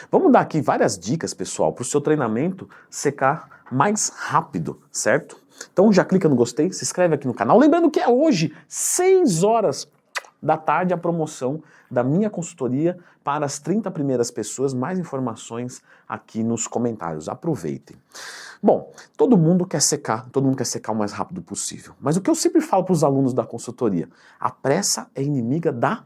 Vamos dar aqui várias dicas, pessoal, para o seu treinamento secar mais rápido, certo? Então já clica no gostei, se inscreve aqui no canal. Lembrando que é hoje, 6 horas da tarde, a promoção da minha consultoria para as 30 primeiras pessoas. Mais informações aqui nos comentários. Aproveitem. Bom, todo mundo quer secar o mais rápido possível. Mas o que eu sempre falo para os alunos da consultoria, a pressa é inimiga da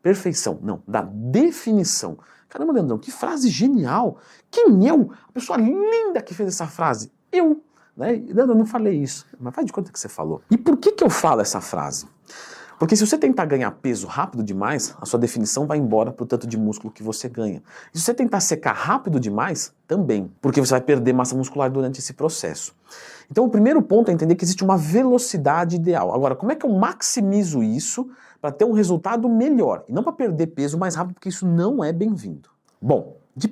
perfeição, não, da definição. Caramba, Leandrão, que frase genial! Quem eu? A pessoa linda que fez essa frase? Eu! Né? Leandro, eu não falei isso, mas faz de conta que você falou. E por que eu falo essa frase? Porque se você tentar ganhar peso rápido demais, a sua definição vai embora pro tanto de músculo que você ganha. E se você tentar secar rápido demais, também, porque você vai perder massa muscular durante esse processo. Então o primeiro ponto é entender que existe uma velocidade ideal. Agora, como é que eu maximizo isso para ter um resultado melhor? E não para perder peso mais rápido, porque isso não é bem-vindo. Bom, dê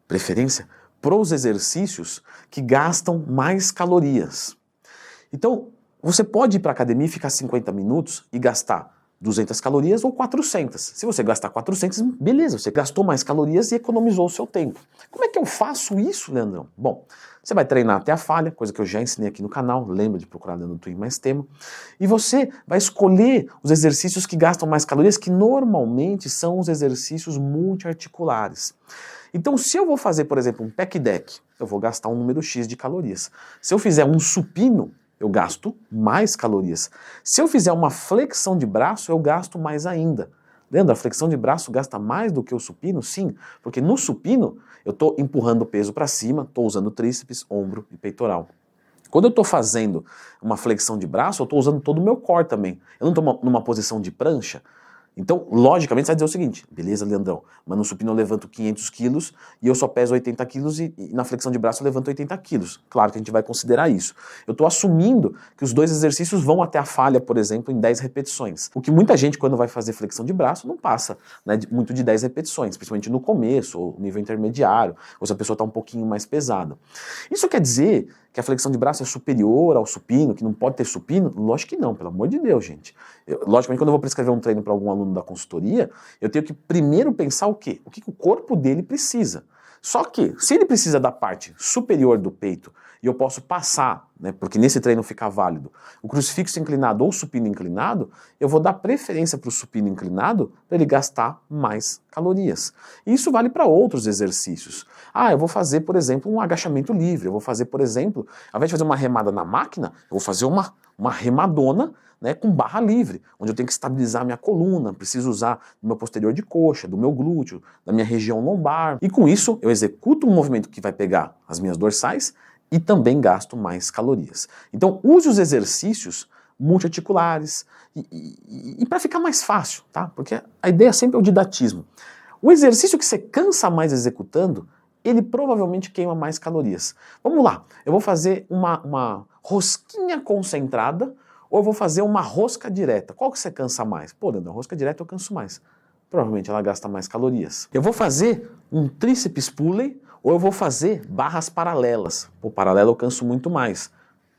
preferência para os exercícios que gastam mais calorias. Então, você pode ir para a academia e ficar 50 minutos e gastar 200 calorias ou 400. Se você gastar 400, beleza, você gastou mais calorias e economizou o seu tempo. Como é que eu faço isso, Leandrão? Bom, você vai treinar até a falha, coisa que eu já ensinei aqui no canal, lembra de procurar Leandro Twin mais tema. E você vai escolher os exercícios que gastam mais calorias, que normalmente são os exercícios multiarticulares. Então, se eu vou fazer, por exemplo, um pec deck, eu vou gastar um número X de calorias. Se eu fizer um supino, eu gasto mais calorias. Se eu fizer uma flexão de braço, eu gasto mais ainda. Lembra, a flexão de braço gasta mais do que o supino? Sim, porque no supino eu estou empurrando o peso para cima, estou usando tríceps, ombro e peitoral. Quando eu estou fazendo uma flexão de braço, eu estou usando todo o meu core também. Eu não estou numa posição de prancha. Então, logicamente, você vai dizer o seguinte, beleza, Leandrão, mas no supino eu levanto 500 quilos e eu só peso 80 quilos e na flexão de braço eu levanto 80 quilos. Claro que a gente vai considerar isso. Eu estou assumindo que os dois exercícios vão até a falha, por exemplo, em 10 repetições. O que muita gente, quando vai fazer flexão de braço, não passa, né, muito de 10 repetições, principalmente no começo, ou nível intermediário, ou se a pessoa está um pouquinho mais pesada. Isso quer dizer que a flexão de braço é superior ao supino, que não pode ter supino? Lógico que não, pelo amor de Deus, gente. Logicamente, quando eu vou prescrever um treino para algum aluno da consultoria, eu tenho que primeiro pensar o quê? O que o corpo dele precisa. Só que, se ele precisa da parte superior do peito, e eu posso passar, né, porque nesse treino fica válido, o crucifixo inclinado ou o supino inclinado, eu vou dar preferência para o supino inclinado para ele gastar mais calorias. E isso vale para outros exercícios. Eu vou fazer, por exemplo, um agachamento livre. Eu vou fazer, por exemplo, ao invés de fazer uma remada na máquina, eu vou fazer uma remadona, né, com barra livre, onde eu tenho que estabilizar a minha coluna, preciso usar do meu posterior de coxa, do meu glúteo, da minha região lombar. E com isso, eu executo um movimento que vai pegar as minhas dorsais e também gasto mais calorias. Então, use os exercícios multiarticulares e para ficar mais fácil, tá? Porque a ideia sempre é o didatismo. O exercício que você cansa mais executando, ele provavelmente queima mais calorias. Vamos lá, eu vou fazer uma rosquinha concentrada ou eu vou fazer uma rosca direta. Qual que você cansa mais? Pô, Leandro, a rosca direta eu canso mais. Provavelmente ela gasta mais calorias. Eu vou fazer um tríceps pulley ou eu vou fazer barras paralelas. Pô, paralelo eu canso muito mais.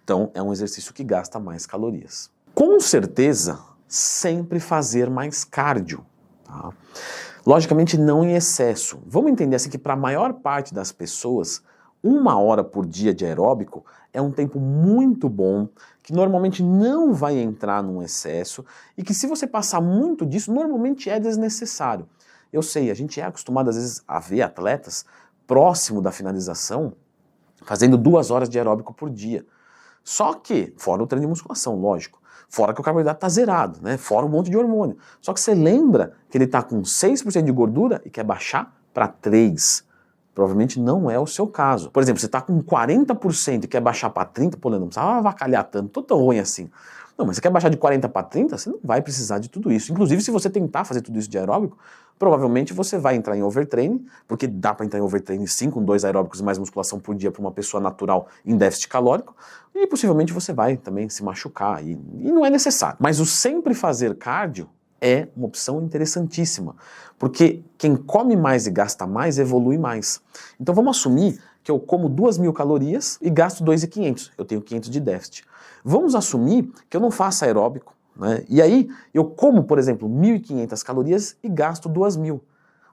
Então é um exercício que gasta mais calorias. Com certeza, sempre fazer mais cardio. Tá? Logicamente não em excesso. Vamos entender assim que para a maior parte das pessoas, 1 hora por dia de aeróbico é um tempo muito bom, que normalmente não vai entrar num excesso e que se você passar muito disso, normalmente é desnecessário. Eu sei, a gente é acostumado às vezes a ver atletas próximo da finalização fazendo 2 horas de aeróbico por dia. Só que, fora o treino de musculação, lógico, fora que o carboidrato está zerado, né? Fora um monte de hormônio. Só que você lembra que ele está com 6% de gordura e quer baixar para 3%. Provavelmente não é o seu caso. Por exemplo, você está com 40% e quer baixar para 30%, pô, não precisa avacalhar tanto, tô tão ruim assim. Não, mas você quer baixar de 40 para 30, você não vai precisar de tudo isso. Inclusive, se você tentar fazer tudo isso de aeróbico, provavelmente você vai entrar em overtraining, porque dá para entrar em overtraining sim, com 2 aeróbicos e mais musculação por dia para uma pessoa natural em déficit calórico, e possivelmente você vai também se machucar, e não é necessário. Mas o sempre fazer cardio é uma opção interessantíssima, porque quem come mais e gasta mais evolui mais. Então vamos assumir que eu como 2.000 calorias e gasto 2.500, eu tenho 500 de déficit. Vamos assumir que eu não faço aeróbico, né? E aí eu como, por exemplo, 1.500 calorias e gasto 2.000.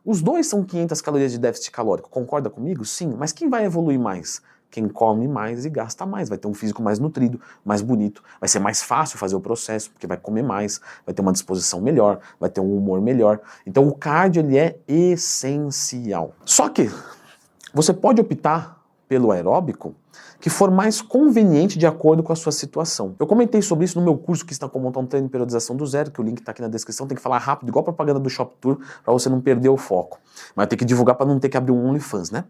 Os dois são 500 calorias de déficit calórico, concorda comigo? Sim, mas quem vai evoluir mais? Quem come mais e gasta mais, vai ter um físico mais nutrido, mais bonito, vai ser mais fácil fazer o processo, porque vai comer mais, vai ter uma disposição melhor, vai ter um humor melhor. Então o cardio ele é essencial. Só que você pode optar pelo aeróbico que for mais conveniente de acordo com a sua situação. Eu comentei sobre isso no meu curso que está como montar um treino de periodização do zero, que o link está aqui na descrição, tem que falar rápido, igual a propaganda do Shop Tour, para você não perder o foco. Mas tem que divulgar para não ter que abrir um OnlyFans, né?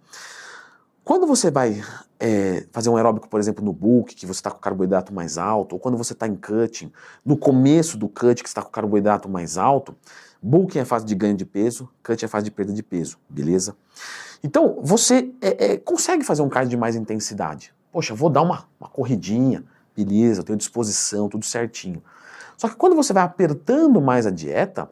Quando você vai fazer um aeróbico, por exemplo, no bulk, que você está com o carboidrato mais alto, ou quando você está em cutting, no começo do cut, que você está com o carboidrato mais alto, bulking é fase de ganho de peso, cutting é fase de perda de peso, beleza? Então, você consegue fazer um cardio de mais intensidade. Poxa, vou dar uma corridinha, beleza, eu tenho disposição, tudo certinho. Só que quando você vai apertando mais a dieta,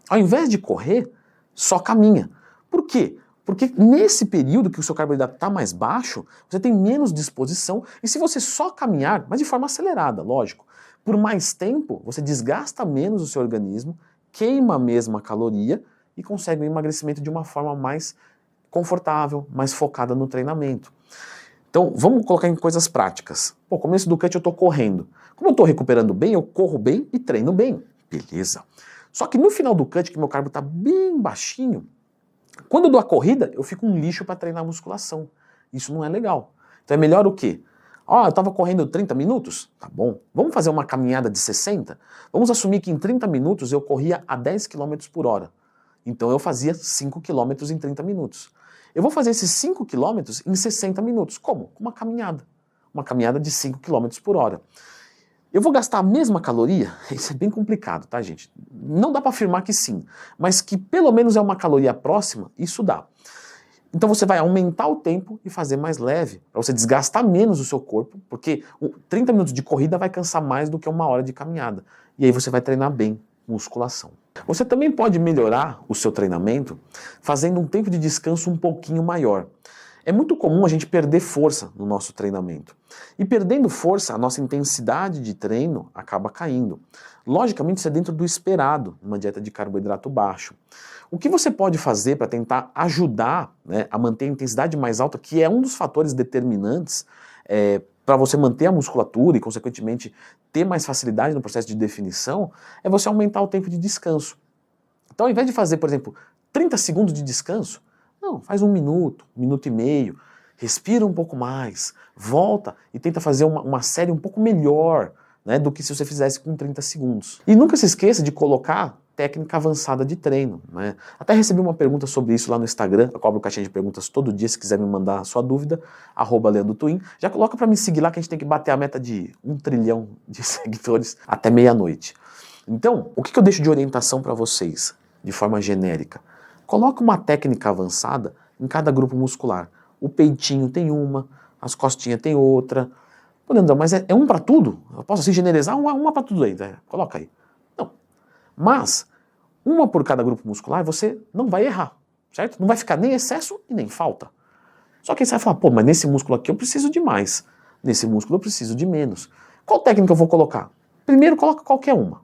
ao invés de correr, só caminha. Por quê? Porque nesse período que o seu carboidrato está mais baixo, você tem menos disposição, e se você só caminhar, mas de forma acelerada, lógico, por mais tempo, você desgasta menos o seu organismo, queima a mesma caloria e consegue um emagrecimento de uma forma mais confortável, mais focada no treinamento. Então, vamos colocar em coisas práticas. Pô, começo do cut eu estou correndo. Como eu estou recuperando bem, eu corro bem e treino bem. Beleza. Só que no final do cut, que meu carbo está bem baixinho, quando eu dou a corrida, eu fico um lixo para treinar musculação. Isso não é legal. Então é melhor o quê? Eu estava correndo 30 minutos? Tá bom. Vamos fazer uma caminhada de 60? Vamos assumir que em 30 minutos eu corria a 10 km por hora. Então eu fazia 5 km em 30 minutos. Eu vou fazer esses 5 km em 60 minutos. Como? Com uma caminhada. Uma caminhada de 5 km por hora. Eu vou gastar a mesma caloria? Isso é bem complicado, tá, gente? Não dá para afirmar que sim, mas que pelo menos é uma caloria próxima, isso dá. Então você vai aumentar o tempo e fazer mais leve, para você desgastar menos o seu corpo, porque 30 minutos de corrida vai cansar mais do que 1 hora de caminhada. E aí você vai treinar bem musculação. Você também pode melhorar o seu treinamento fazendo um tempo de descanso um pouquinho maior. É muito comum a gente perder força no nosso treinamento. E perdendo força, a nossa intensidade de treino acaba caindo. Logicamente, isso é dentro do esperado, numa dieta de carboidrato baixo. O que você pode fazer para tentar ajudar, né, a manter a intensidade mais alta, que é um dos fatores determinantes para você manter a musculatura e, consequentemente, ter mais facilidade no processo de definição, é você aumentar o tempo de descanso. Então, ao invés de fazer, por exemplo, 30 segundos de descanso, não, faz 1 minuto, 1 minuto e meio, respira um pouco mais, volta e tenta fazer uma série um pouco melhor, né, do que se você fizesse com 30 segundos. E nunca se esqueça de colocar técnica avançada de treino, né? Até recebi uma pergunta sobre isso lá no Instagram, eu cobro caixinha de perguntas todo dia, se quiser me mandar a sua dúvida, @LeandroTwin. Já coloca para me seguir lá que a gente tem que bater a meta de 1 trilhão de seguidores até meia-noite. Então, o que eu deixo de orientação para vocês, de forma genérica? Coloca uma técnica avançada em cada grupo muscular. O peitinho tem uma, as costinhas tem outra. Pô, Leandrão, mas é um para tudo? Eu posso assim generalizar? Uma para tudo aí, né? Coloca aí. Não. Mas, uma por cada grupo muscular, você não vai errar, certo? Não vai ficar nem excesso e nem falta. Só que aí você vai falar, pô, mas nesse músculo aqui eu preciso de mais. Nesse músculo eu preciso de menos. Qual técnica eu vou colocar? Primeiro, coloca qualquer uma.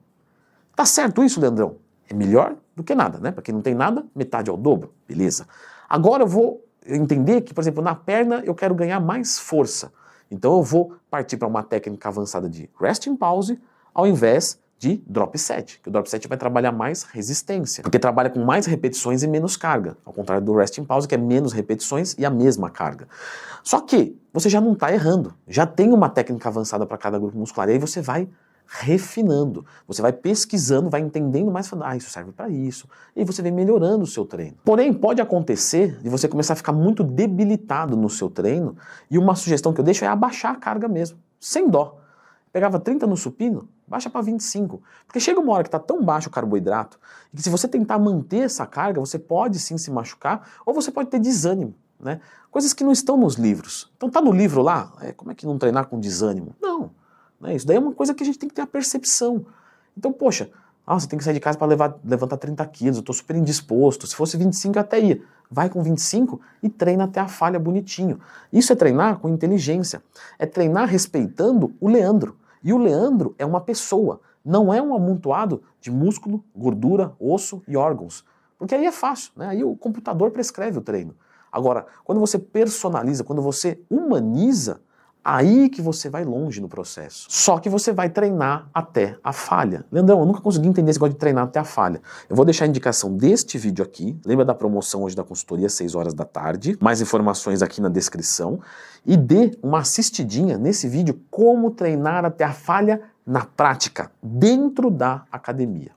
Tá certo isso, Leandrão? É melhor do que nada, né? Para quem não tem nada, metade ao dobro, beleza. Agora eu vou entender que, por exemplo, na perna eu quero ganhar mais força. Então eu vou partir para uma técnica avançada de resting pause ao invés de drop set, que o drop set vai trabalhar mais resistência, porque trabalha com mais repetições e menos carga, ao contrário do resting pause, que é menos repetições e a mesma carga. Só que você já não está errando, já tem uma técnica avançada para cada grupo muscular, e aí você vai refinando, você vai pesquisando, vai entendendo mais, falando, isso serve para isso, e aí você vem melhorando o seu treino. Porém, pode acontecer de você começar a ficar muito debilitado no seu treino, e uma sugestão que eu deixo é abaixar a carga mesmo, sem dó. Pegava 30 no supino, baixa para 25, porque chega uma hora que está tão baixo o carboidrato, e que se você tentar manter essa carga, você pode sim se machucar, ou você pode ter desânimo, né? Coisas que não estão nos livros. Então tá no livro lá, como é que não treinar com desânimo? Não. Isso daí é uma coisa que a gente tem que ter a percepção. Então, poxa, você tem que sair de casa para levantar 30 quilos, eu estou super indisposto. Se fosse 25 eu até ia. Vai com 25 e treina até a falha bonitinho. Isso é treinar com inteligência. É treinar respeitando o Leandro. E o Leandro é uma pessoa, não é um amontoado de músculo, gordura, osso e órgãos. Porque aí é fácil, né? Aí o computador prescreve o treino. Agora, quando você personaliza, quando você humaniza, aí que você vai longe no processo. Só que você vai treinar até a falha. Leandrão, eu nunca consegui entender esse negócio de treinar até a falha. Eu vou deixar a indicação deste vídeo aqui. Lembra da promoção hoje da consultoria, 6 horas da tarde. Mais informações aqui na descrição. E dê uma assistidinha nesse vídeo como treinar até a falha na prática, dentro da academia.